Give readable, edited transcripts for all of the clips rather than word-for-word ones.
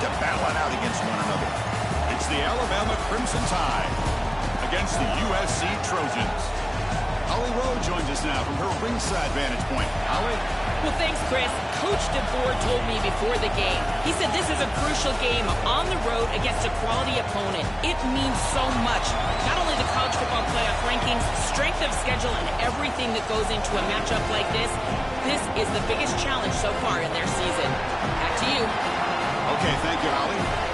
to battle it out against one another. It's the Alabama Crimson Tide against the USC Trojans. Holly Rowe joins us now from her ringside vantage point. Holly? Well, thanks, Chris. Coach DeBoer told me before the game. He said this is a crucial game on the road against a quality opponent. It means so much. Not only the college football playoff rankings, strength of schedule, and everything that goes into a matchup like this. This is the biggest challenge so far in their season. Back to you. Okay, thank you, Holly.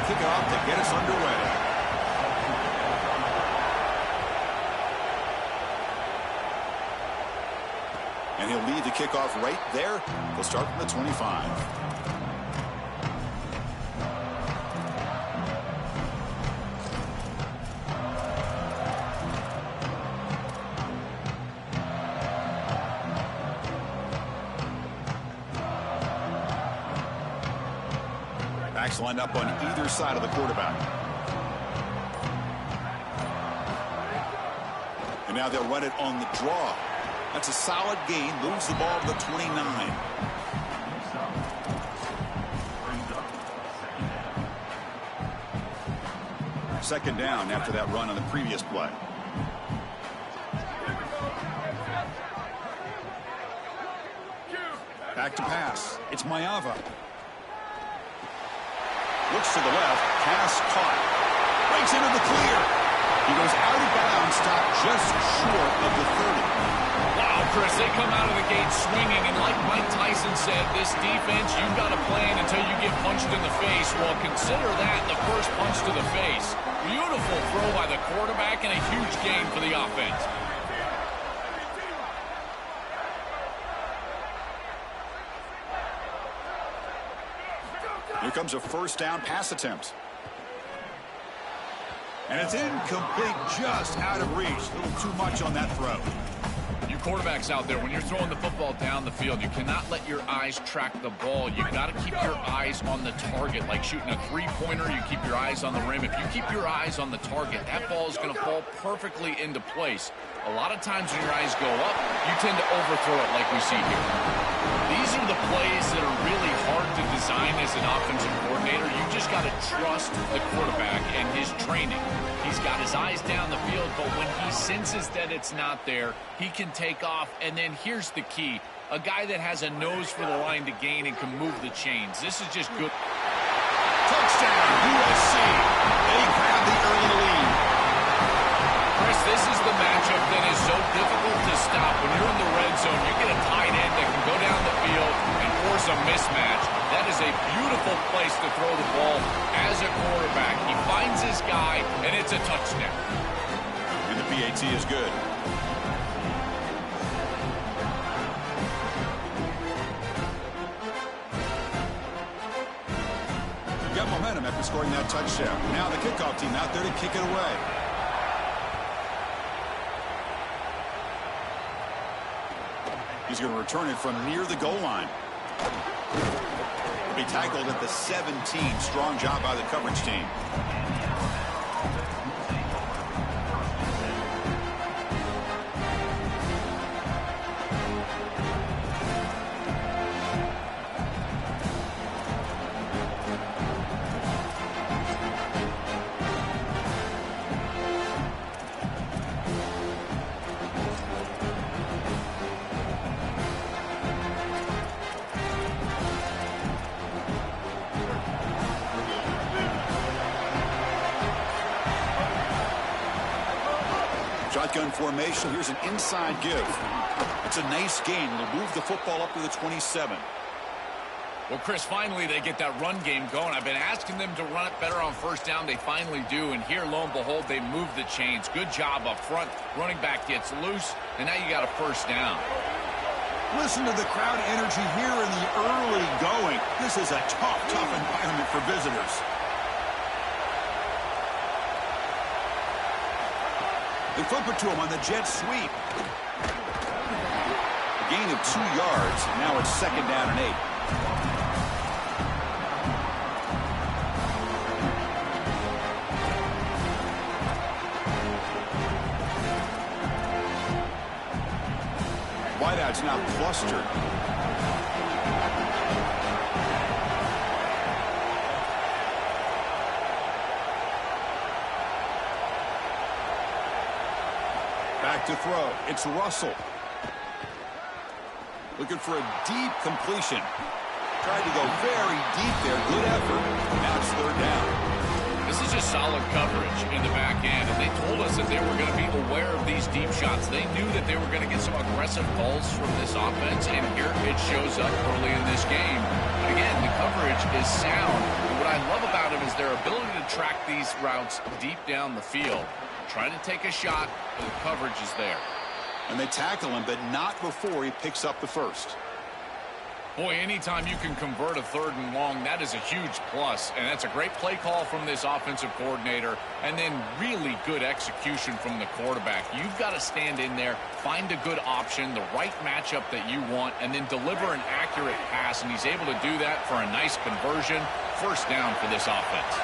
Kick it off to get us underway. And he'll lead the kickoff right there. He'll start from the 25. Backs lined up on either side of the quarterback. And now they'll run it on the draw. That's a solid gain. Moves the ball to the 29. Second down after that run on the previous play. Back to pass. It's Mayava. Looks to the left. Pass caught. Breaks into the clear. He goes out of bounds, stopped just short of the 30. Wow, Chris, they come out of the gate swinging, and like Mike Tyson said, this defense, you've got to plan until you get punched in the face. Well, consider that the first punch to the face. Beautiful throw by the quarterback and a huge gain for the offense. Here comes a first down pass attempt. And it's incomplete, just out of reach. A little too much on that throw. You quarterbacks out there, when you're throwing the football down the field, you cannot let your eyes track the ball. You got to keep your eyes on the target. Like shooting a three-pointer, you keep your eyes on the rim. If you keep your eyes on the target, that ball is going to fall perfectly into place. A lot of times when your eyes go up, you tend to overthrow it like we see here. These are the plays that are really hard to design as an offensive coordinator. You just got to trust the quarterback and his training. He's got his eyes down the field, but when he senses that it's not there, he can take off. And then here's the key. A guy that has a nose for the line to gain and can move the chains. This is just good. Touchdown, USC. They grab the early lead. Chris, this is the matchup that is so difficult to stop. When you're in the red zone, you get a tight end that can go down the field and force a mismatch. That is a beautiful place to throw the ball as a quarterback. He finds his guy, and it's a touchdown. And the PAT is good. Got momentum after scoring that touchdown. Now the kickoff team out there to kick it away. He's going to return it from near the goal line. He'll be tackled at the 17. Strong job by the coverage team. Shotgun formation. Here's an inside give. It's a nice gain. They'll move the football up to the 27. Well, Chris, finally they get that run game going. I've been asking them to run it better on first down. They finally do. And here, lo and behold, they move the chains. Good job up front. Running back gets loose. And now you got a first down. Listen to the crowd energy here in the early going. This is a tough environment for visitors. They flip it to him on the jet sweep. A gain of 2 yards. Now it's 2nd down and 8. Wideout's now clustered. Back to throw. It's Russell. Looking for a deep completion. Tried to go very deep there. Good effort. Now it's 3rd down. This is just solid coverage in the back end, and they told us that they were going to be aware of these deep shots. They knew that they were going to get some aggressive calls from this offense, and here it shows up early in this game. But again, the coverage is sound. And what I love about it is their ability to track these routes deep down the field. Trying to take a shot, but the coverage is there. And they tackle him, but not before he picks up the first. Boy, anytime you can convert a 3rd and long, that is a huge plus. And that's a great play call from this offensive coordinator. And then really good execution from the quarterback. You've got to stand in there, find a good option, the right matchup that you want, and then deliver an accurate pass. And he's able to do that for a nice conversion. 1st down for this offense.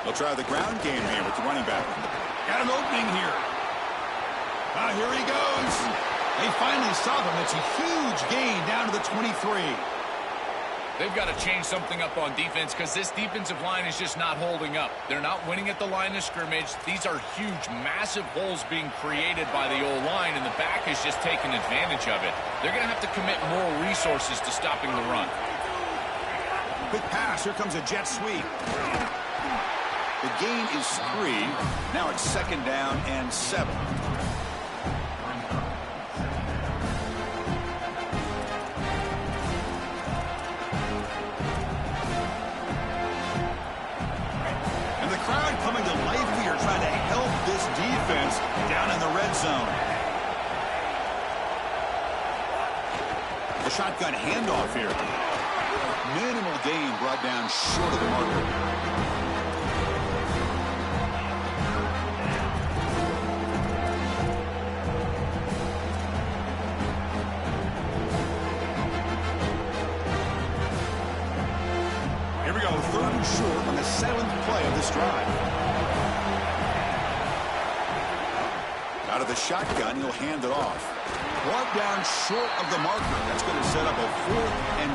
They'll try the ground game here with the running back. Got an opening here. Here he goes. They finally stop him. It's a huge gain down to the 23. They've got to change something up on defense because this defensive line is just not holding up. They're not winning at the line of scrimmage. These are huge, massive holes being created by the O-line, and the back is just taking advantage of it. They're going to have to commit more resources to stopping the run. Quick pass. Here comes a jet sweep. The gain is 3. Now it's 2nd down and 7. And the crowd coming to life here, trying to help this defense down in the red zone. The shotgun handoff here. Minimal gain brought down short of the marker. Short on the 7th play of this drive. Out of the shotgun, he'll hand it off. Brought down short of the marker. That's going to set up a 4th and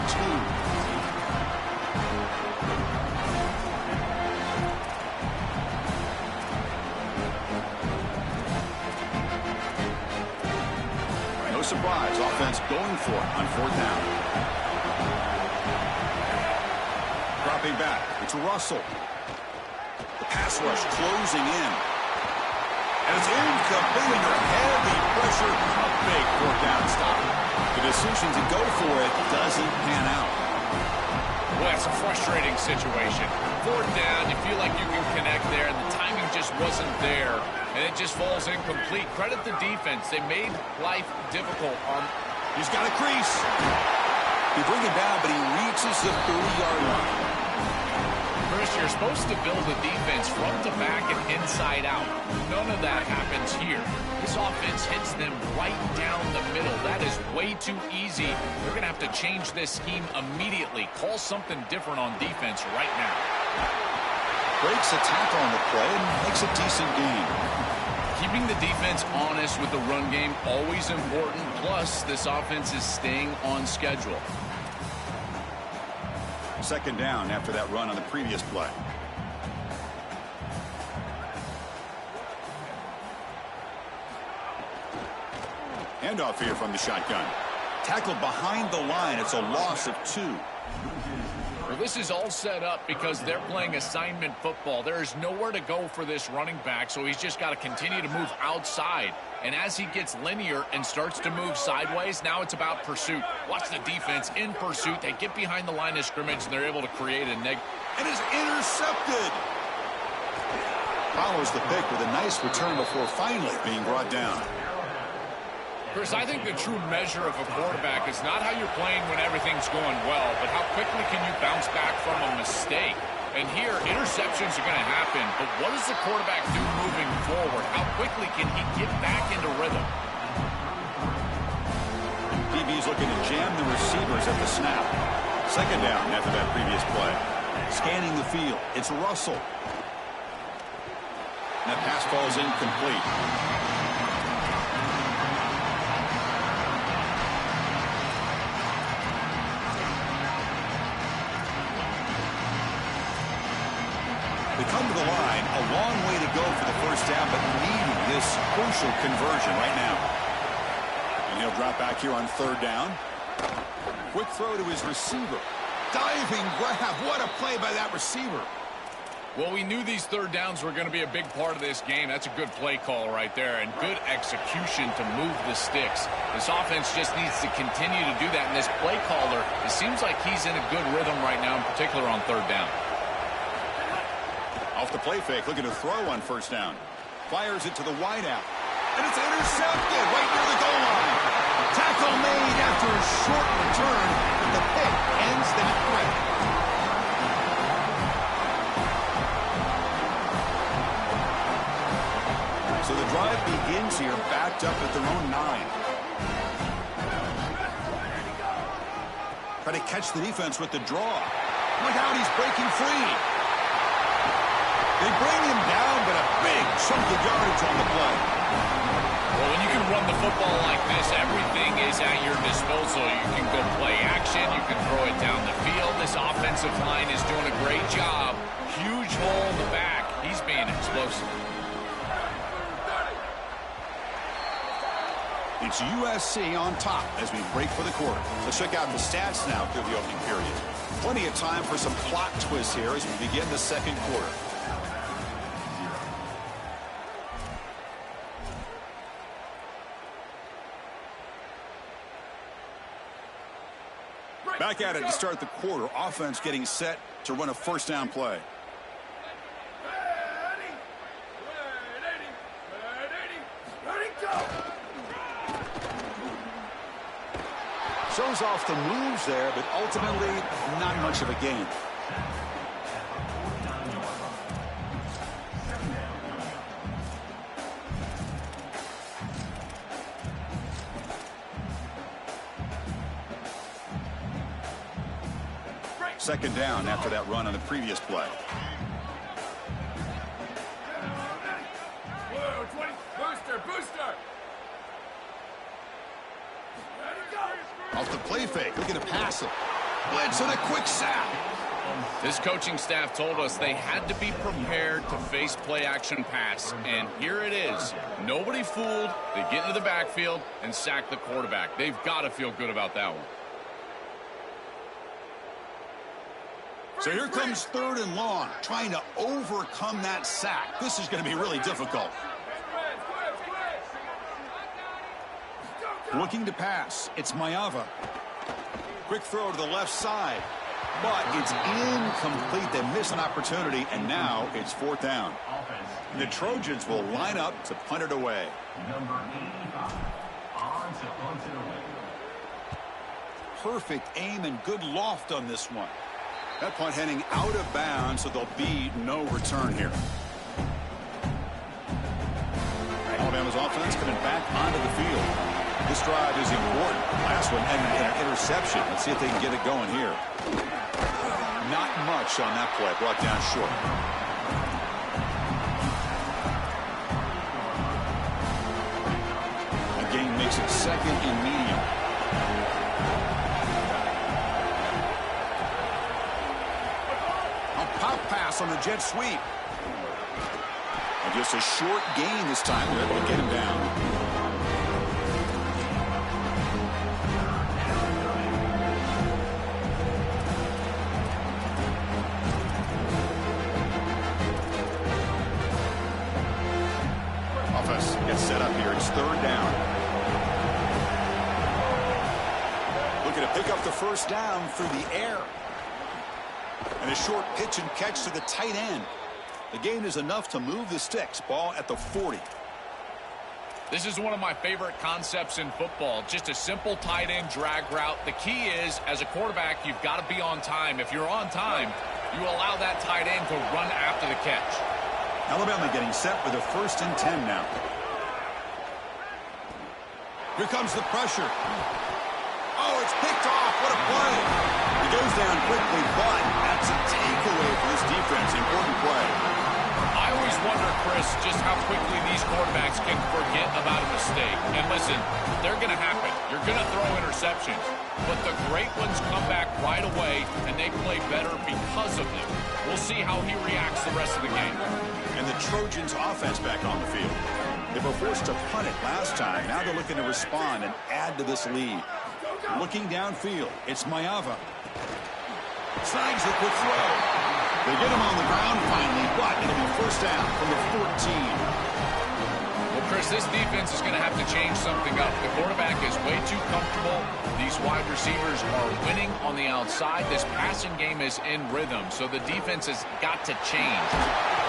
2. No surprise, offense going for it on 4th down. Dropping back, it's Russell. The pass rush closing in. And it's incomplete under heavy pressure. A big 4th down stop. The decision to go for it doesn't pan out. Well, it's a frustrating situation. 4th down, you feel like you can connect there, and the timing just wasn't there, and it just falls incomplete. Credit the defense. They made life difficult on... He's got a crease. He brings it down, but he reaches the 30-yard line. Chris, you're supposed to build a defense front to back and inside out. None of that happens here. This offense hits them right down the middle. That is way too easy. They're going to have to change this scheme immediately. Call something different on defense right now. Breaks a tackle on the play and makes a decent gain. Keeping the defense honest with the run game, always important. Plus, this offense is staying on schedule. 2nd down after that run on the previous play. Handoff here from the shotgun. Tackled behind the line. It's a loss of 2. Well, this is all set up because they're playing assignment football. There is nowhere to go for this running back, so he's just got to continue to move outside. And as he gets linear and starts to move sideways, now it's about pursuit. Watch the defense in pursuit. They get behind the line of scrimmage, and they're able to create a And is intercepted. Follows the pick with a nice return before finally being brought down. Chris, I think the true measure of a quarterback is not how you're playing when everything's going well, but how quickly can you bounce back from a mistake. And here, interceptions are going to happen, but what does the quarterback do moving forward? How quickly can he get back into rhythm? DB's looking to jam the receivers at the snap. Second down after that previous play. Scanning the field. It's Russell. That pass falls incomplete. They come to the line, a long way to go for the first down, but needing this crucial conversion right now. And he'll drop back here on third down. Quick throw to his receiver. Diving grab. What a play by that receiver. Well, we knew these third downs were going to be a big part of this game. That's a good play call right there, and good execution to move the sticks. This offense just needs to continue to do that, and this play caller, it seems like he's in a good rhythm right now, in particular on third down. Off the play fake, looking to throw on first down. Fires it to the wideout. And it's intercepted right near the goal line. Tackle made after a short return, but the pick ends that play. So the drive begins here, backed up at their own 9. Try to catch the defense with the draw. Look out, he's breaking free. They bring him down, but a big chunk of yardage on the play. Well, when you can run the football like this, everything is at your disposal. You can go play action. You can throw it down the field. This offensive line is doing a great job. Huge hole in the back. He's being explosive. It's USC on top as we break for the quarter. Let's check out the stats now through the opening period. Plenty of time for some plot twists here as we begin the second quarter. Back at it to start the quarter. Offense getting set to run a first down play. Shows off the moves there, but ultimately not much of a gain. Second down after that run on the previous play. Booster. Off the play fake, looking to pass it. Blitz and a quick sack. This coaching staff told us they had to be prepared to face play action pass, and here it is. Nobody fooled. They get into the backfield and sack the quarterback. They've got to feel good about that one. So here comes third and long, trying to overcome that sack. This is going to be really difficult. Looking to pass. It's Mayava. Quick throw to the left side. But it's incomplete. They miss an opportunity, and now it's fourth down. The Trojans will line up to punt it away. Number 85 on to punt it away. Perfect aim and good loft on this one. That punt heading out of bounds, so there'll be no return here. Alabama's offense coming back onto the field. This drive is important. Last one ended in an interception. Let's see if they can get it going here. Not much on that play. Brought down short. The gain makes it second and medium. A pop pass on the jet sweep. And just a short gain this time. They're able to get him down. Gets set up here. It's third down. Looking to pick up the first down through the air. And a short pitch and catch to the tight end. The gain is enough to move the sticks. Ball at the 40. This is one of my favorite concepts in football. Just a simple tight end drag route. The key is, as a quarterback, you've got to be on time. If you're on time, you allow that tight end to run after the catch. Alabama getting set for the 1st and 10 now. Here comes the pressure. Oh, it's picked off. What a play. He goes down quickly, but that's a takeaway for this defense. Important play. I always wonder, Chris, just how quickly these quarterbacks can forget about a mistake. And listen, they're going to happen. You're going to throw interceptions. But the great ones come back right away, and they play better because of them. We'll see how he reacts the rest of the game. And the Trojans' offense back on the field. They were forced to punt it last time. Now they're looking to respond and add to this lead. Looking downfield, it's Mayava. Snags the quick throw. They get him on the ground finally, but it'll be 1st down from the 14. Well, Chris, this defense is going to have to change something up. The quarterback is way too comfortable. These wide receivers are winning on the outside. This passing game is in rhythm, so the defense has got to change.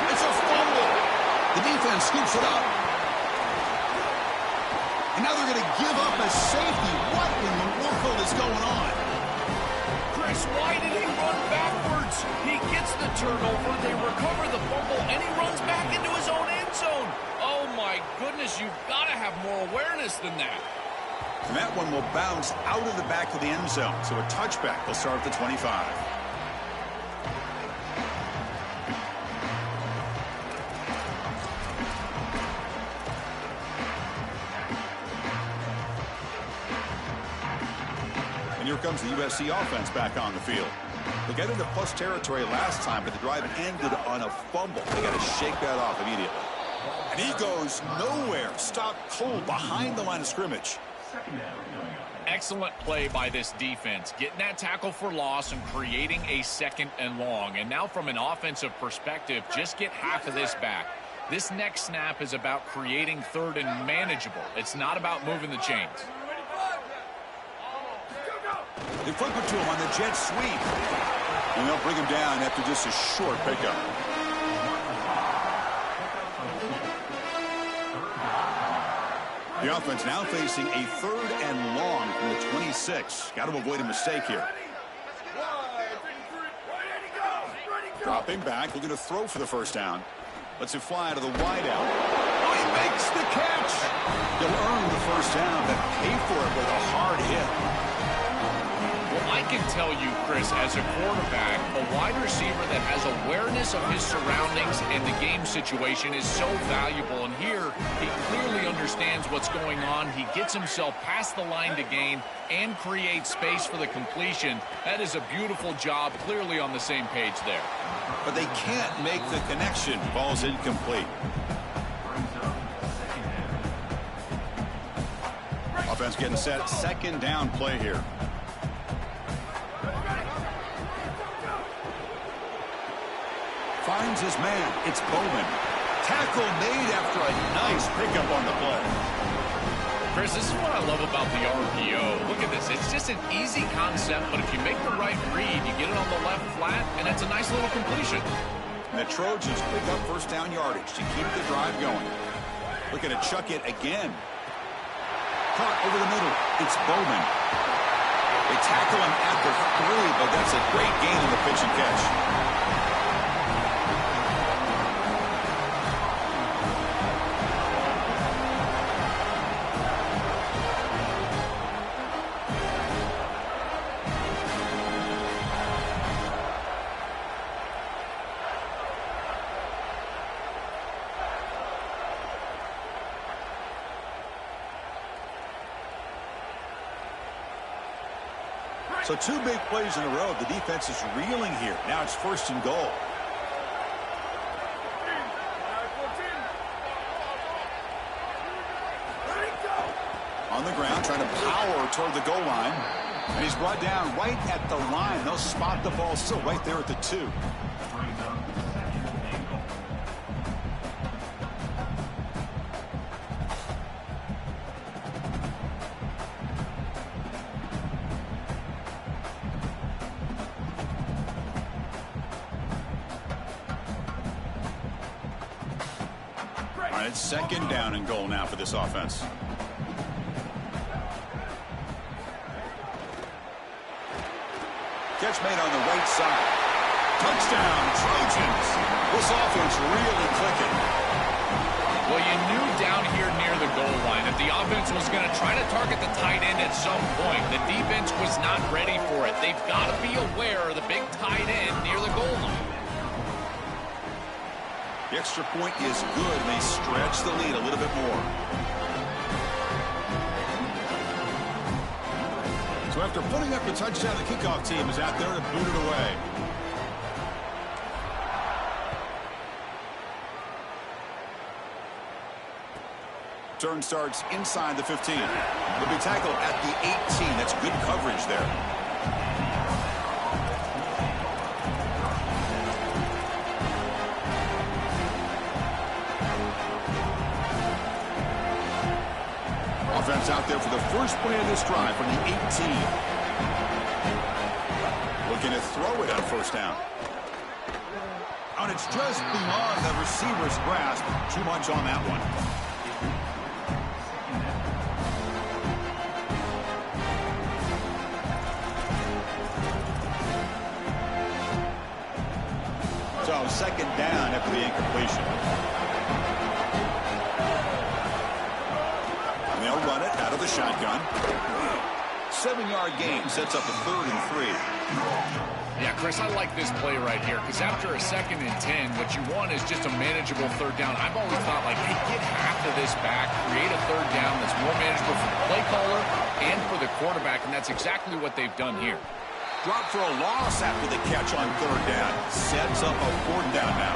It's a fumble. The defense scoops it up. And now they're going to give up a safety. What in the world is going on? Chris, why did he run backwards? He gets the turnover, they recover the fumble, and he runs back into his own end zone. Oh, my goodness, you've got to have more awareness than that. And that one will bounce out of the back of the end zone. So a touchback will start at the 25. And here comes the USC offense back on the field. They got into plus territory last time, but the drive ended on a fumble. They got to shake that off immediately. And he goes nowhere. Stopped cold behind the line of scrimmage. Excellent play by this defense, getting that tackle for loss and creating a 2nd and long. And now from an offensive perspective, just get half of this back. This next snap is about creating 3rd and manageable. It's not about moving the chains. They flip it to him on the jet sweep. And they'll bring him down after just a short pickup. The offense now facing a 3rd and long from the 26. Got to avoid a mistake here. Dropping back, looking to throw for the 1st down. Lets it fly to the wide out. Oh, he makes the catch. He'll earn the 1st down, but pay for it with a hard hit. Well, I can tell you, Chris, as a quarterback, a wide receiver that has awareness of his surroundings and the game situation is so valuable. And here, he clearly understands what's going on. He gets himself past the line to gain and creates space for the completion. That is a beautiful job, clearly on the same page there. But they can't make the connection. Ball's incomplete. Offense getting set. 2nd down play here. Finds his man. It's Bowman. Tackle made after a nice pickup on the play. Chris, this is what I love about the RPO. Look at this. It's just an easy concept, but if you make the right read, you get it on the left flat, and it's a nice little completion. And the Trojans pick up 1st down yardage to keep the drive going. Looking to chuck it again. Caught over the middle. It's Bowman. They tackle him at the 3, but that's a great gain in the pitch and catch. So 2 big plays in a row. The defense is reeling here. Now it's 1st and goal. On the ground, trying to power toward the goal line. And he's brought down right at the line. They'll spot the ball still right there at the 2. right, it's second down and goal now for this offense. Catch made on the right side. Touchdown, Trojans. This offense really clicking. Well, you knew down here near the goal line that the offense was going to try to target the tight end at some point. The defense was not ready for it. They've got to be aware of the big tight end near the goal line. The extra point is good, and they stretch the lead a little bit more. So after putting up a touchdown, the kickoff team is out there to boot it away. Turn starts inside the 15. He'll be tackled at the 18. That's good coverage there. Offense out there for the first play of this drive from the 18. Looking to throw it on first down. And it's just beyond the receiver's grasp. Too much on that one. So second down after the incompletion. And they'll run it out of the shotgun. 7-yard gain sets up a 3rd and 3. Yeah, Chris, I like this play right here because after a 2nd and 10, what you want is just a manageable 3rd down. I've always thought, like, hey, get half of this back, create a 3rd down that's more manageable for the play caller and for the quarterback, and that's exactly what they've done here. Drop for a loss after the catch on 3rd down. Sets up a 4th down now.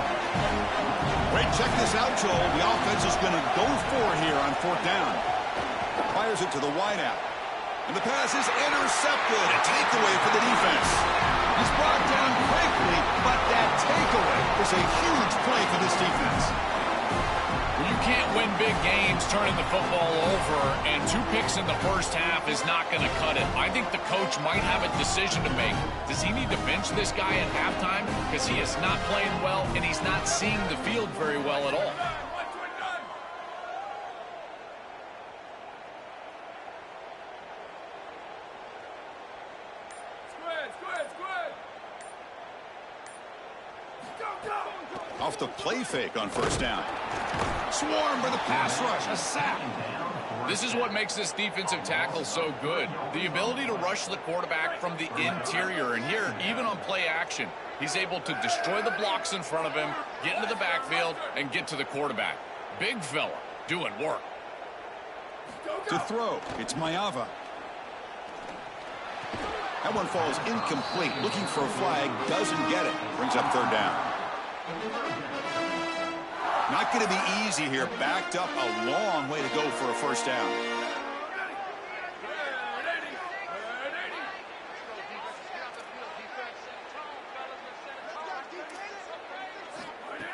Wait, check this out, Joel. The offense is going to go for it here on 4th down. Fires it to the wideout. And the pass is intercepted. A takeaway for the defense. He's brought down quickly, but that takeaway is a huge play for this defense. Well, you can't win big games turning the football over, and 2 picks in the first half is not going to cut it. I think the coach might have a decision to make. Does he need to bench this guy at halftime? Because he is not playing well, and he's not seeing the field very well at all. Off the play fake on first down. Swarm for the pass rush. A sack. This is what makes this defensive tackle so good. The ability to rush the quarterback from the interior. And here, even on play action, he's able to destroy the blocks in front of him, get into the backfield, and get to the quarterback. Big fella doing work. To throw, it's Mayava. That one falls incomplete. Looking for a flag, doesn't get it. Brings up 3rd down. Not going to be easy here. Backed up a long way to go for a first down.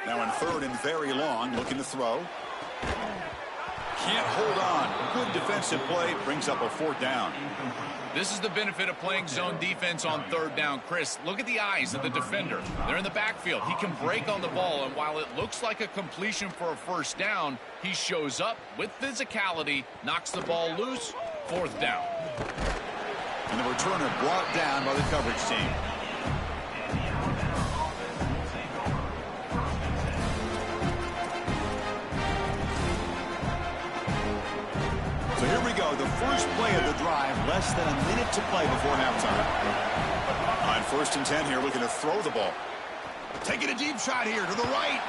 Now in 3rd and very long, looking to throw. Can't hold on. Good defensive play. Brings up a 4th down. This is the benefit of playing zone defense on 3rd down. Chris, look at the eyes of the defender. They're in the backfield. He can break on the ball, and while it looks like a completion for a first down, he shows up with physicality, knocks the ball loose, 4th down. And the returner brought down by the coverage team. So here we go, the first play of the drive, less than a minute to play before halftime. On 1st and 10 here, looking to throw the ball. Taking a deep shot here to the right.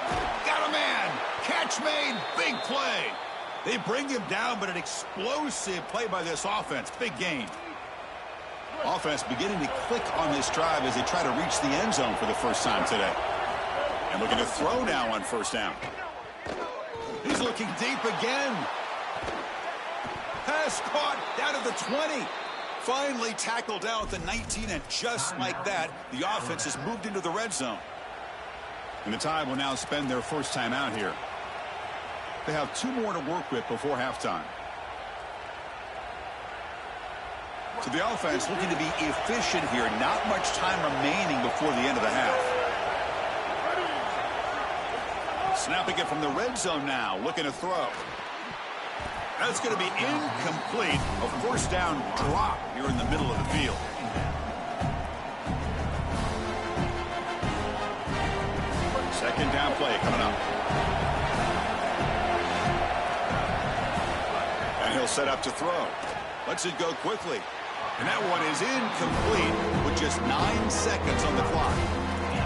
Got a man. Catch made. Big play. They bring him down, but an explosive play by this offense. Big gain. Offense beginning to click on this drive as they try to reach the end zone for the first time today. And looking to throw now on 1st down. He's looking deep again. Pass caught down at the 20. Finally tackled out at the 19, and just like that, the offense has moved into the red zone. And the Tide will now spend their first time out here. They have 2 more to work with before halftime. So the offense looking to be efficient here. Not much time remaining before the end of the half. Snapping it from the red zone now, looking to throw. That's going to be incomplete. A first down drop here in the middle of the field. Second down play coming up. And he'll set up to throw. Lets it go quickly. And that one is incomplete with just 9 seconds on the clock.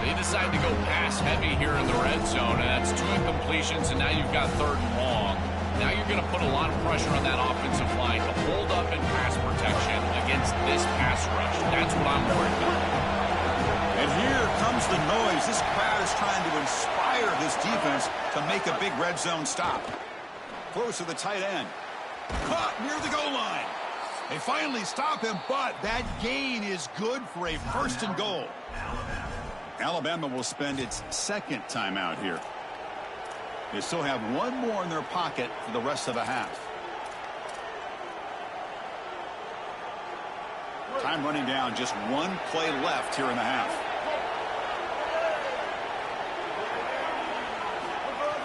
They decide to go pass heavy here in the red zone, and that's 2 incompletions, and now you've got 3rd and long. Now you're going to put a lot of pressure on that offensive line to hold up in pass protection against this pass rush. That's what I'm worried about. And here comes the noise. This crowd is trying to inspire this defense to make a big red zone stop. Close to the tight end. Caught near the goal line. They finally stop him, but that gain is good for a 1st and goal. Alabama will spend its 2nd timeout here. They still have 1 more in their pocket for the rest of the half. Time running down, just 1 play left here in the half.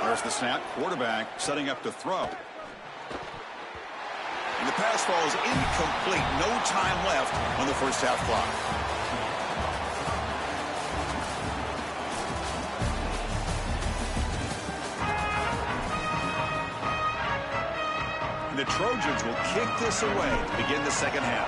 There's the snap. Quarterback setting up to throw. And the pass falls incomplete. No time left on the first half clock. And the Trojans will kick this away to begin the second half.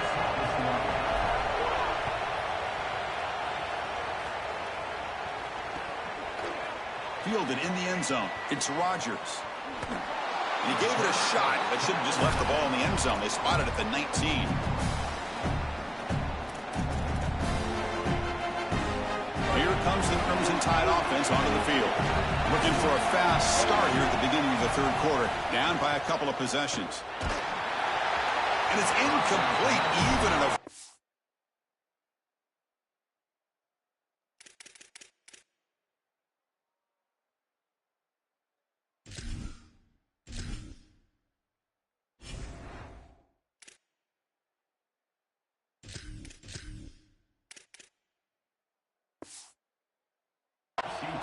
Fielded in the end zone. It's Rodgers. He gave it a shot, but should have just left the ball in the end zone. They spotted at the 19. Here comes the Crimson Tide offense onto the field. Looking for a fast start here at the beginning of the 3rd quarter. Down by a couple of possessions. And it's incomplete, even in a...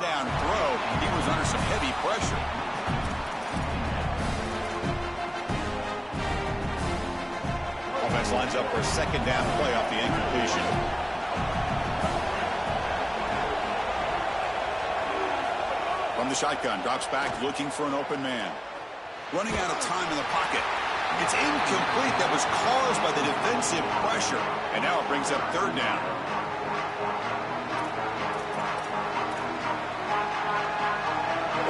down throw. He was under some heavy pressure. Offense lines up for a 2nd down play off the incompletion. From the shotgun, drops back looking for an open man. Running out of time in the pocket. It's incomplete. That was caused by the defensive pressure. And now it brings up 3rd down.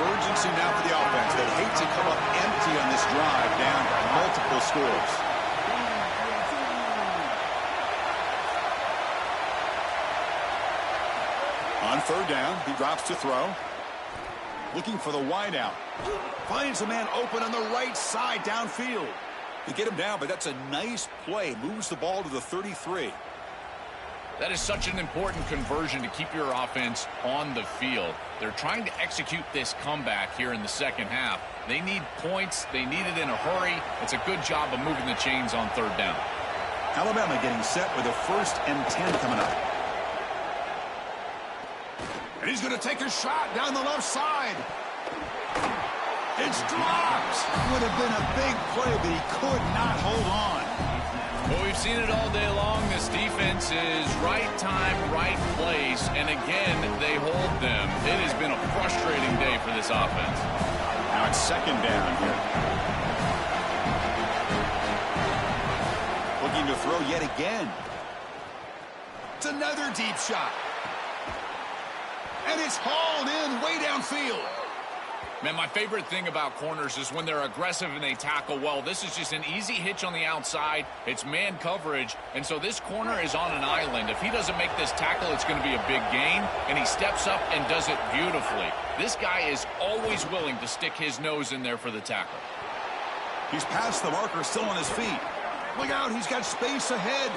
Urgency now for the offense. They hate to come up empty on this drive, down multiple scores. On 3rd down, he drops to throw. Looking for the wideout. Finds a man open on the right side downfield. They get him down, but that's a nice play. Moves the ball to the 33. That is such an important conversion to keep your offense on the field. They're trying to execute this comeback here in the second half. They need points. They need it in a hurry. It's a good job of moving the chains on third down. Alabama getting set with a 1st and 10 coming up. And he's going to take a shot down the left side. It's dropped. Would have been a big play, but he could not hold on. Well, we've seen it all day long. This defense is right time, right place, and again, they hold them. It has been a frustrating day for this offense. Now it's 2nd down here. Looking to throw yet again. It's another deep shot. And it's hauled in way downfield. Man, my favorite thing about corners is when they're aggressive and they tackle well. This is just an easy hitch on the outside. It's man coverage, and so this corner is on an island. If he doesn't make this tackle, it's going to be a big gain, and he steps up and does it beautifully. This guy is always willing to stick his nose in there for the tackle. He's past the marker, still on his feet. Look out, he's got space ahead.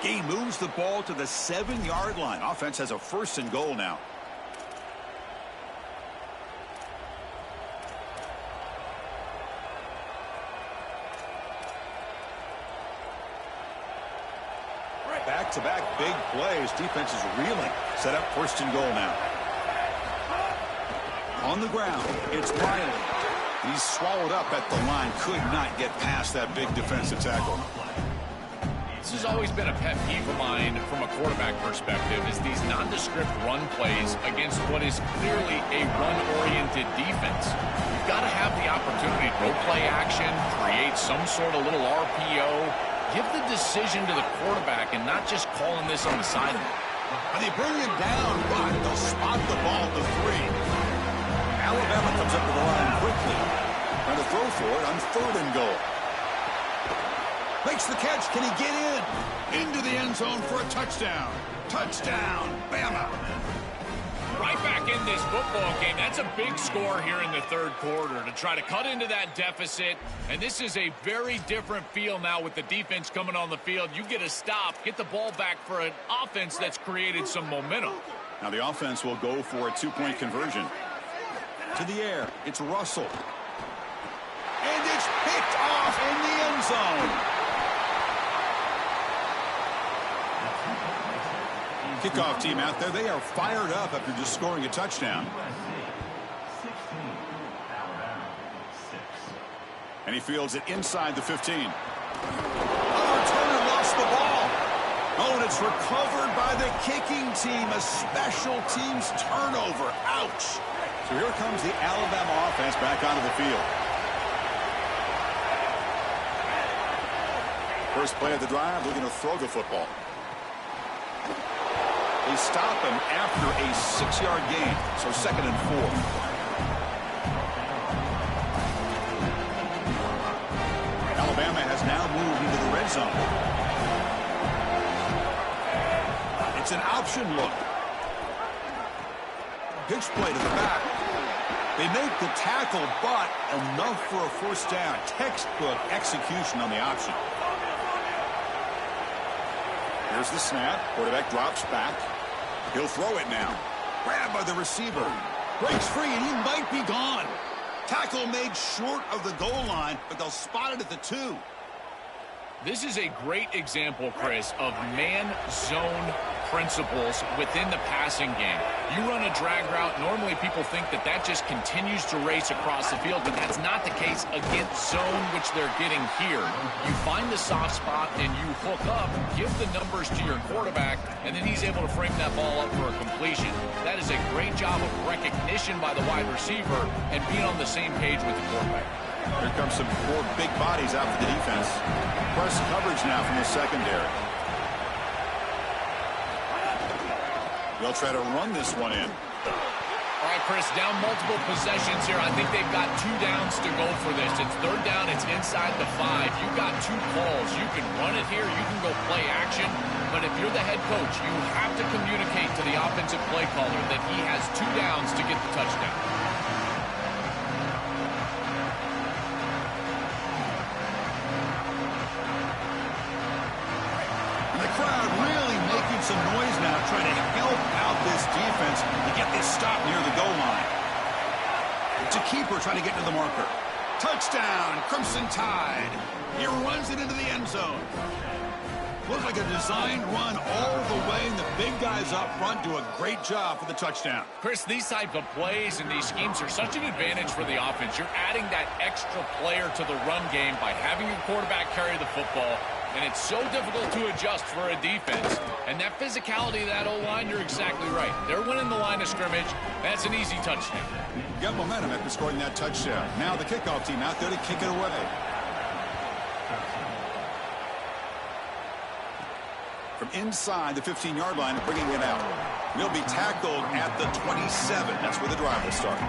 He moves the ball to the 7-yard line. Offense has a 1st and goal now. Back-to-back big plays. Defense is reeling. Set up 1st and goal now. On the ground, it's Riley. He's swallowed up at the line. Could not get past that big defensive tackle. This has always been a pet peeve of mine from a quarterback perspective, is these nondescript run plays against what is clearly a run-oriented defense. You've got to have the opportunity to go play action, create some sort of little RPO, give the decision to the quarterback and not just calling this on the sideline. And they bring him down, but they'll spot the ball to 3. Alabama comes up to the line quickly. Trying to throw for it on 3rd and goal. Makes the catch. Can he get in? Into the end zone for a touchdown. Touchdown, Bama. Right back in this football game. That's a big score here in the 3rd quarter to try to cut into that deficit. And this is a very different feel now with the defense coming on the field. You get a stop, get the ball back for an offense that's created some momentum. Now the offense will go for a 2-point conversion. To the air, it's Russell. And it's picked off in the end zone. Kickoff team out there, they are fired up after just scoring a touchdown. And he fields it inside the 15. Turner lost the ball. Oh, and it's recovered by the kicking team. A special teams turnover. Ouch. So here comes the Alabama offense back onto the field. First play of the drive, looking to throw the football. They stop him after a 6-yard gain, so 2nd and 4. Alabama has now moved into the red zone. It's an option look. Pitch play to the back. They make the tackle, but enough for a first down. Textbook execution on the option. Here's the snap. Quarterback drops back. He'll throw it now. Grabbed by the receiver. Breaks free, and he might be gone. Tackle made short of the goal line, but they'll spot it at the 2. This is a great example, Chris, of man-zone principles within the passing game. You run a drag route, normally people think that that just continues to race across the field, but that's not the case against zone, which they're getting here. You find the soft spot and you hook up, give the numbers to your quarterback, and then he's able to frame that ball up for a completion. That is a great job of recognition by the wide receiver and being on the same page with the quarterback. Here comes some more big bodies out for the defense. Press coverage now from the secondary. They'll try to run this one in. All right, Chris, down multiple possessions here. I think they've got 2 downs to go for this. It's 3rd down. It's inside the 5. You've got 2 calls. You can run it here. You can go play action. But if you're the head coach, you have to communicate to the offensive play caller that he has 2 downs to get the touchdown. Some noise now trying to help out this defense to get this stop near the goal line. It's a keeper trying to get to the marker. Touchdown, Crimson Tide. He runs it into the end zone. Looks like a designed run all the way, and the big guys up front do a great job for the touchdown. Chris, these type of plays and these schemes are such an advantage for the offense. You're adding that extra player to the run game by having your quarterback carry the football. And it's so difficult to adjust for a defense. And that physicality of that O-line, you're exactly right. They're winning the line of scrimmage. That's an easy touchdown. Got momentum after scoring that touchdown. Now the kickoff team out there to kick it away. From inside the 15-yard line, bringing it out. He'll be tackled at the 27. That's where the drive will start.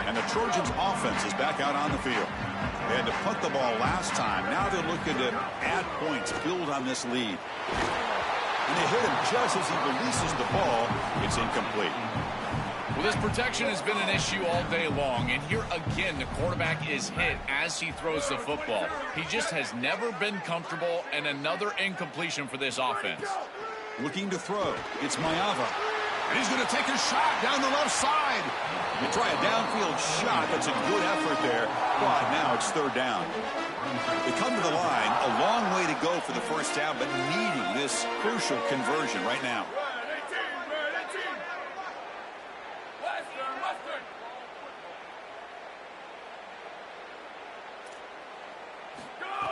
And the Trojans' offense is back out on the field. They had to punt the ball last time. Now they're looking to add points, build on this lead. And they hit him just as he releases the ball. It's incomplete. Well, this protection has been an issue all day long. And here again, the quarterback is hit as he throws the football. He just has never been comfortable, and another incompletion for this offense. Looking to throw. It's Mayava. And he's going to take a shot down the left side. They try a downfield shot. That's a good effort there. But now it's third down. They come to the line. A long way to go for the first down, but needing this crucial conversion right now.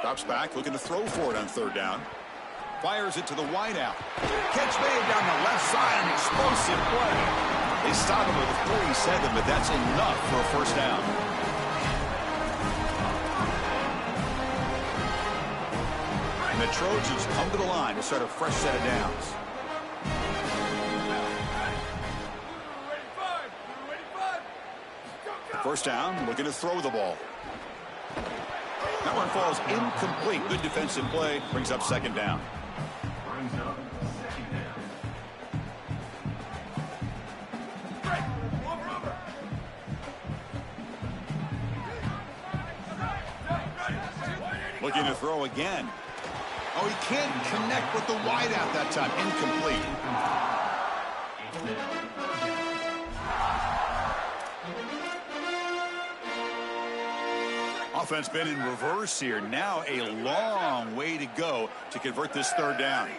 Drops back, looking to throw for it on third down. Fires it to the wideout. Catch made down the left side, an explosive play. They stop him with a 47, but that's enough for a first down. And the Trojans come to the line to start a fresh set of downs. First down, looking to throw the ball. That one falls incomplete. Good defensive play. Brings up second down. Looking to throw again. Oh, he can't connect with the wideout that time. Incomplete. Offense been in reverse here. Now a long way to go to convert this third down.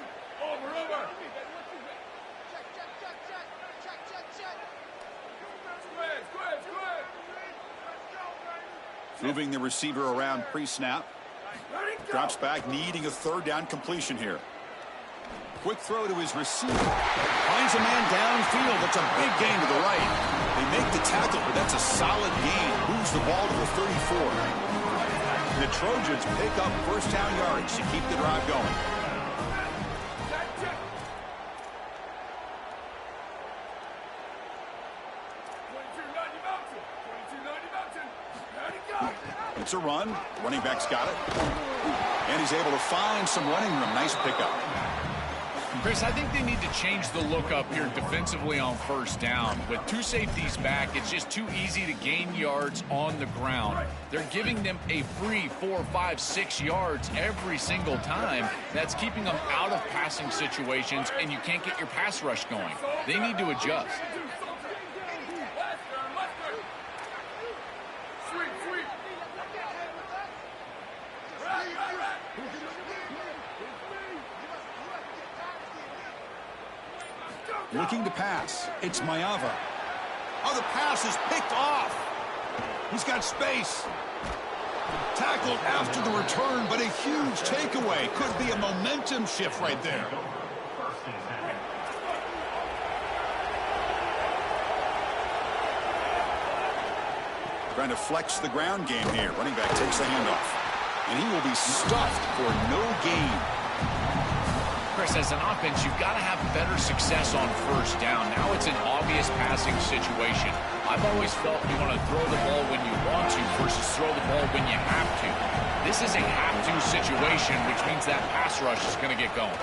Moving the receiver around pre-snap. Drops back, needing a third down completion here. Quick throw to his receiver. Finds a man downfield. That's a big gain to the right. They make the tackle, but that's a solid gain. Moves the ball to the 34. The Trojans pick up first down yards to keep the drive going. It's a run. Running back's got it. And he's able to find some running room. Nice pickup. Chris, I think they need to change the look up here defensively on first down. With two safeties back, it's just too easy to gain yards on the ground. They're giving them a free 4, 5, 6 yards every single time. That's keeping them out of passing situations, and you can't get your pass rush going. They need to adjust. Looking to pass. It's Mayava. Oh, the pass is picked off. He's got space. Tackled after the return, but a huge takeaway. Could be a momentum shift right there. Trying to flex the ground game here. Running back takes the handoff. And he will be stuffed for no gain. Chris, as an offense, you've got to have better success on first down. Now it's an obvious passing situation. I've always felt you want to throw the ball when you want to versus throw the ball when you have to. This is a have-to situation, which means that pass rush is going to get going.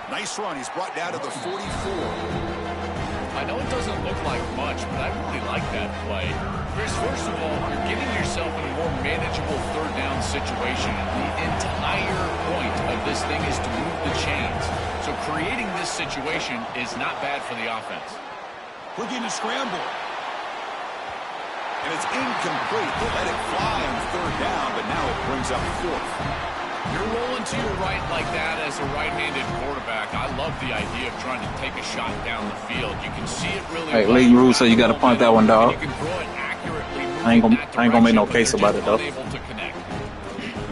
Nice run. He's brought down to the 44. I know it doesn't look like much, but I really like that play. Chris, first of all, you're getting yourself in a more manageable third down situation. The entire point of this thing is to move the chains. So creating this situation is not bad for the offense. Looking to scramble. And it's incomplete. They let it fly on third down, but now it brings up fourth. You're rolling to your right like that as a right-handed quarterback. I love the idea of trying to take a shot down the field. You can see it really well. Hey, league rules, so you got to punt that one, dog. You can throw it accurately. I ain't gonna make no case about it, though. And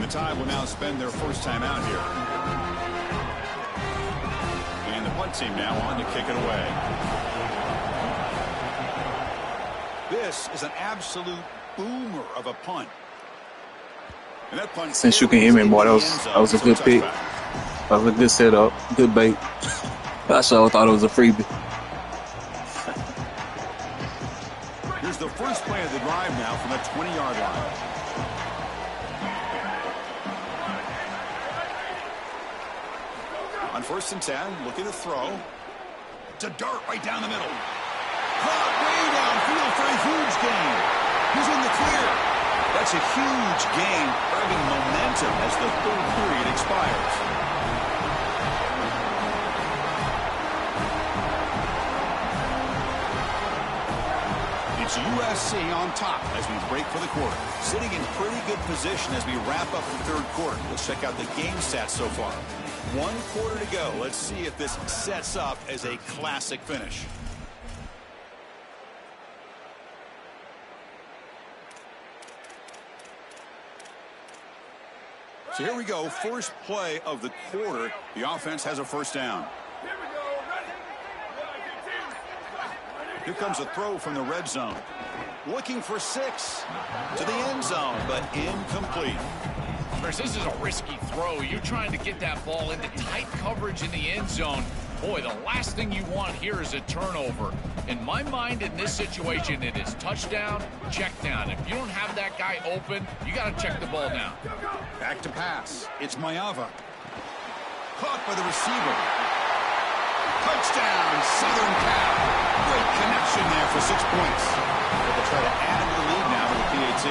the Tide will now spend their first time out here. And the punt team now on to kick it away. This is an absolute boomer of a punt. And that punt, since you can hear me more, that was a good pick. That was a good setup, good bait. I sure thought it was a freebie. Here's the first play of the drive now from the 20-yard line. On 1st and 10, looking to throw. To dart right down the middle. Caught way downfield for a huge gain. He's in the clear. That's a huge gain, grabbing momentum as the third period expires. USC on top as we break for the quarter. Sitting in pretty good position as we wrap up the third quarter. Let's check out the game stats so far. 1 quarter to go. Let's see if this sets up as a classic finish. So here we go. First play of the quarter. The offense has a first down. Here comes a throw from the red zone. Looking for 6 to the end zone, but incomplete. Chris, this is a risky throw. You're trying to get that ball into tight coverage in the end zone. Boy, the last thing you want here is a turnover. In my mind, in this situation, it is touchdown, check down. If you don't have that guy open, you got to check the ball down. Back to pass. It's Mayava. Caught by the receiver. Touchdown, Southern Cal. Great connection there for 6 points. They'll try to add to the lead now with the PAT.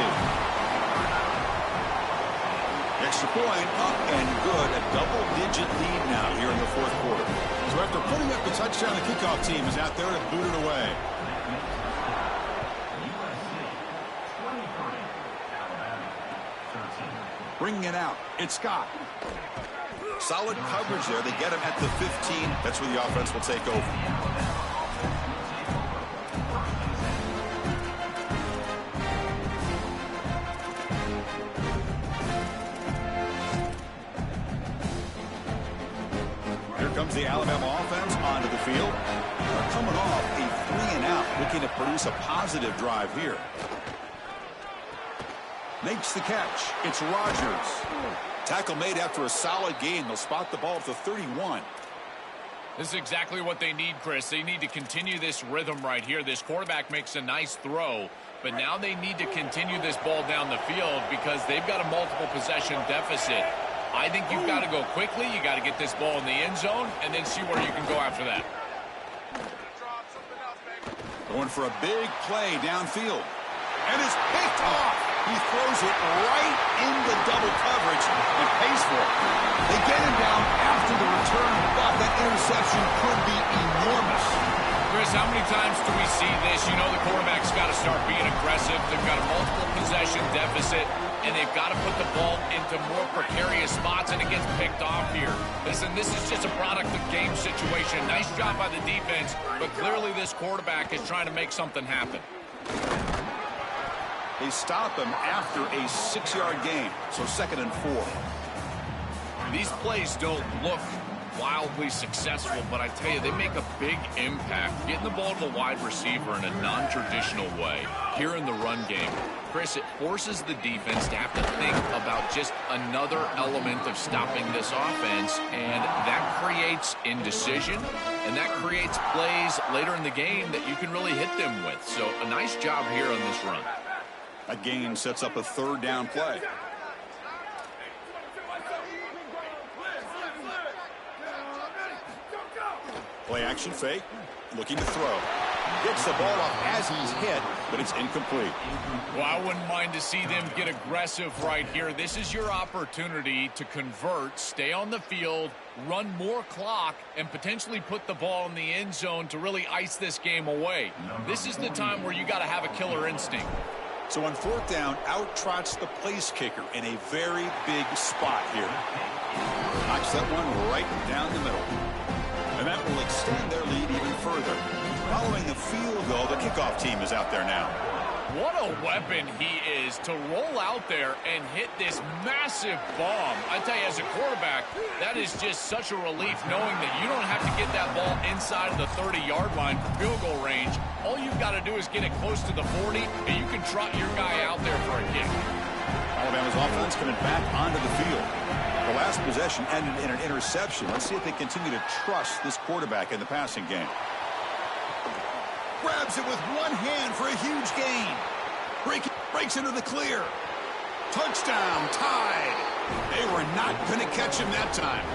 Extra point up and good. A double-digit lead now here in the fourth quarter. So after putting up the touchdown, the kickoff team is out there to boot it away. Bringing it out. It's Scott. Solid coverage there. They get him at the 15. That's where the offense will take over. Here comes the Alabama offense onto the field. They're coming off a 3-and-out, looking to produce a positive drive here. Makes the catch. It's Rogers. Tackle made after a solid gain. They'll spot the ball at the 31. This is exactly what they need, Chris. They need to continue this rhythm right here. This quarterback makes a nice throw, but now they need to continue this ball down the field because they've got a multiple possession deficit. I think you've got to go quickly. You got to get this ball in the end zone and then see where you can go after that. Going for a big play downfield. And it's picked off. He throws it right into double coverage and pays for it. They get him down after the return, but that interception could be enormous. Chris, how many times do we see this? You know the quarterback's got to start being aggressive. They've got a multiple possession deficit, and they've got to put the ball into more precarious spots, and it gets picked off here. Listen, this is just a product of game situation. Nice job by the defense, but clearly this quarterback is trying to make something happen. They stop him after a 6-yard gain, so 2nd and 4. These plays don't look wildly successful, but I tell you, they make a big impact. Getting the ball to the wide receiver in a non-traditional way here in the run game. Chris, it forces the defense to have to think about just another element of stopping this offense, and that creates indecision, and that creates plays later in the game that you can really hit them with. So a nice job here on this run. A gain sets up a 3rd down play. Play action fake. Looking to throw. Gets the ball off as he's hit, but it's incomplete. Well, I wouldn't mind to see them get aggressive right here. This is your opportunity to convert, stay on the field, run more clock, and potentially put the ball in the end zone to really ice this game away. This is the time where you got to have a killer instinct. So on 4th down, out trots the place kicker in a very big spot here. Knocks that one right down the middle. And that will extend their lead even further. Following the field goal, the kickoff team is out there now. What a weapon he is to roll out there and hit this massive bomb. I tell you, as a quarterback, that is just such a relief knowing that you don't have to get that ball inside of the 30-yard line for field goal range. All you've got to do is get it close to the 40, and you can trot your guy out there for a kick. Alabama's offense coming back onto the field. The last possession ended in an interception. Let's see if they continue to trust this quarterback in the passing game. Grabs it with one hand for a huge gain. Breaks into the clear. Touchdown, tied. They were not going to catch him that time.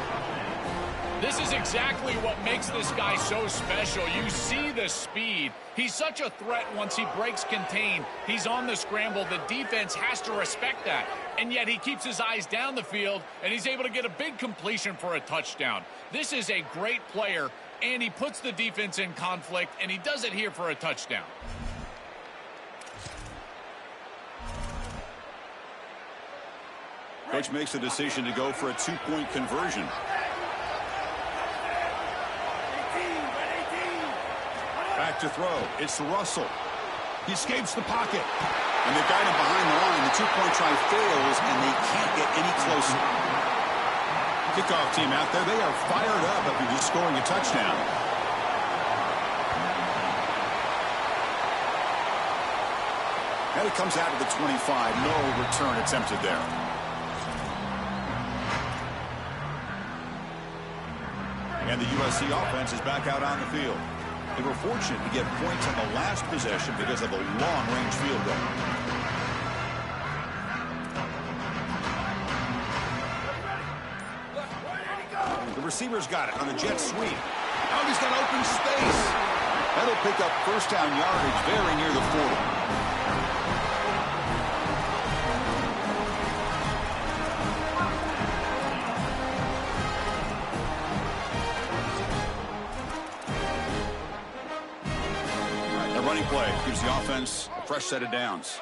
This is exactly what makes this guy so special. You see the speed. He's such a threat once he breaks contain. He's on the scramble. The defense has to respect that. And yet he keeps his eyes down the field, and he's able to get a big completion for a touchdown. This is a great player, and he puts the defense in conflict, and he does it here for a touchdown. Coach makes the decision to go for a two-point conversion. Back to throw. It's Russell. He escapes the pocket. And they've got him behind the line. The two-point try fails, and they can't get any closer. Kickoff team out there. They are fired up after just scoring a touchdown. And it comes out of the 25. No return attempted there. And the USC offense is back out on the field. They were fortunate to get points on the last possession because of a long-range field goal. The receiver's got it on the jet sweep. Now he's got open space. That'll pick up first down yardage very near the 40. Play gives the offense a fresh set of downs.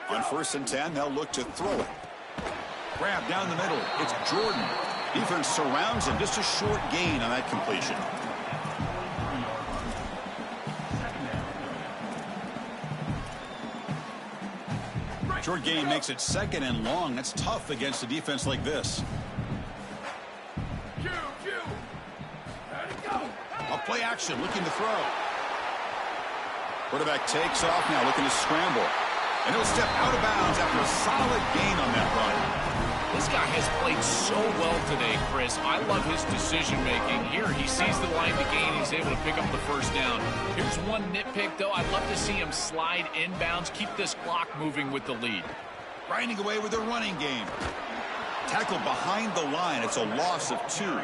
On 1st and 10, they'll look to throw it. Grab down the middle. It's Jordan. Defense surrounds him. Just a short gain on that completion. Short gain makes it 2nd and long. That's tough against a defense like this. Play action, looking to throw. Quarterback takes off now, looking to scramble. And he'll step out of bounds after a solid gain on that run. This guy has played so well today, Chris. I love his decision-making. Here, he sees the line to gain. He's able to pick up the first down. Here's one nitpick, though. I'd love to see him slide inbounds, keep this clock moving with the lead. Grinding away with the running game. Tackled behind the line. It's a loss of 2.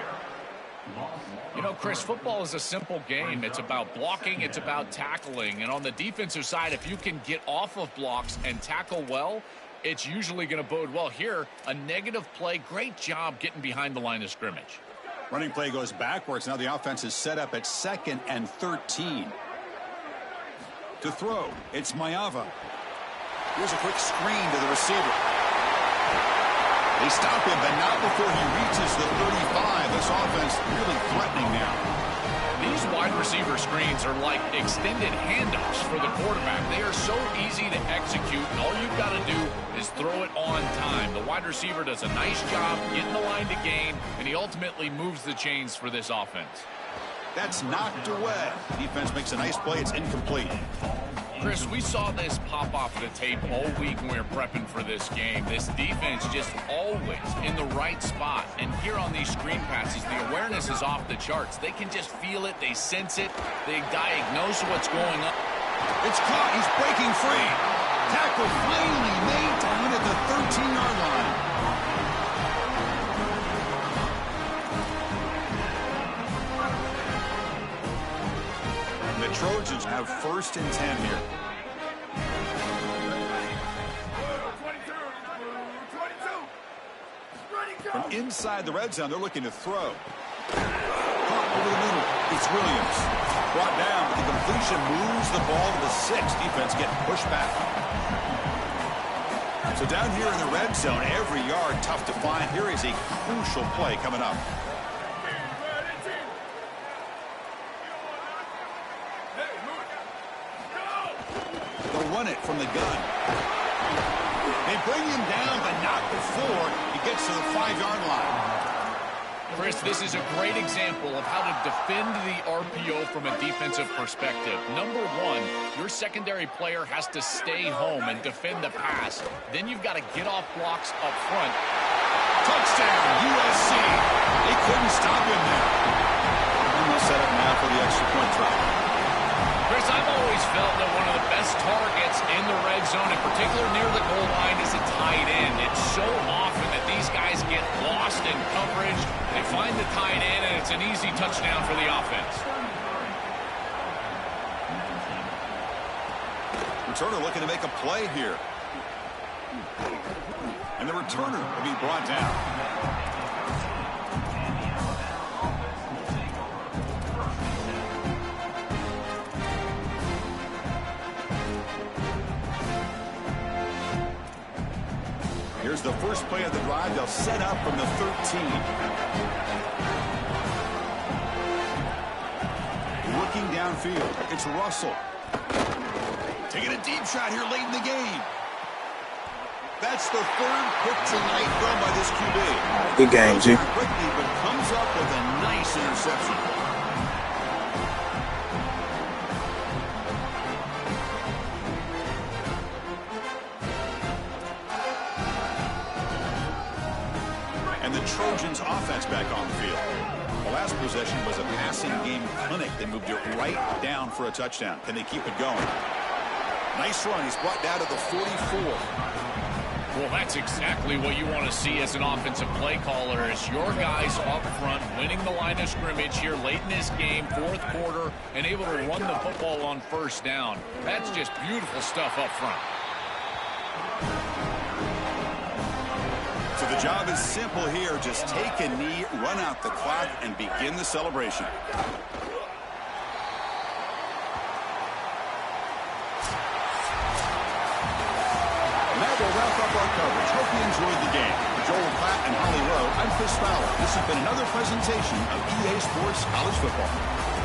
You know, Chris, football is a simple game. It's about blocking, it's about tackling. And on the defensive side, if you can get off of blocks and tackle well, it's usually going to bode well. Here, a negative play. Great job getting behind the line of scrimmage. Running play goes backwards. Now the offense is set up at 2nd and 13. To throw, it's Mayava. Here's a quick screen to the receiver. They stop him, but not before he reaches the 35. This offense really threatening now. These wide receiver screens are like extended handoffs for the quarterback. They are so easy to execute, and all you've got to do is throw it on time. The wide receiver does a nice job getting the line to gain, and he ultimately moves the chains for this offense. That's knocked away. Defense makes a nice play. It's incomplete. Chris, we saw this pop off of the tape all week when we were prepping for this game. This defense just always in the right spot. And here on these screen passes, the awareness is off the charts. They can just feel it. They sense it. They diagnose what's going on. It's caught. He's breaking free. Tackle finally made down at the 13-yard line. The Trojans have 1st and 10 here. From inside the red zone, they're looking to throw. Caught over the middle. It's Williams. Brought down, but the completion moves the ball to the 6. Defense getting pushed back. So down here in the red zone, every yard tough to find. Here is a crucial play coming up. Run it from the gun. They bring him down, but not before he gets to the 5-yard line. Chris, this is a great example of how to defend the RPO from a defensive perspective. Number one, your secondary player has to stay home and defend the pass. Then you've got to get off blocks up front. Touchdown, USC. They couldn't stop him there. And they'll set up now for the extra point try. Chris, I've always felt that one of the best targets in the red zone, in particular near the goal line, is a tight end. It's so often that these guys get lost in coverage. They find the tight end, and it's an easy touchdown for the offense. Returner looking to make a play here. And the returner will be brought down. Here's the first play of the drive. They'll set up from the 13. Looking downfield. It's Russell. Taking a deep shot here late in the game. That's the third pick tonight thrown by this QB. Good game, G. Quickly, but comes up with a nice interception. And the Trojans offense back on the field. The last possession was a passing game clinic. They moved it right down for a touchdown. Can they keep it going? Nice run. He's brought down to the 44. Well, that's exactly what you want to see as an offensive play caller, is your guys up front winning the line of scrimmage here late in this game, fourth quarter, and able to run the football on first down. That's just beautiful stuff up front. So the job is simple here. Just take a knee, run out the clock, and begin the celebration. That will wrap up our coverage. Hope you enjoyed the game. For Joel Platt and Holly Rowe, I'm Chris Fowler. This has been another presentation of EA Sports College Football.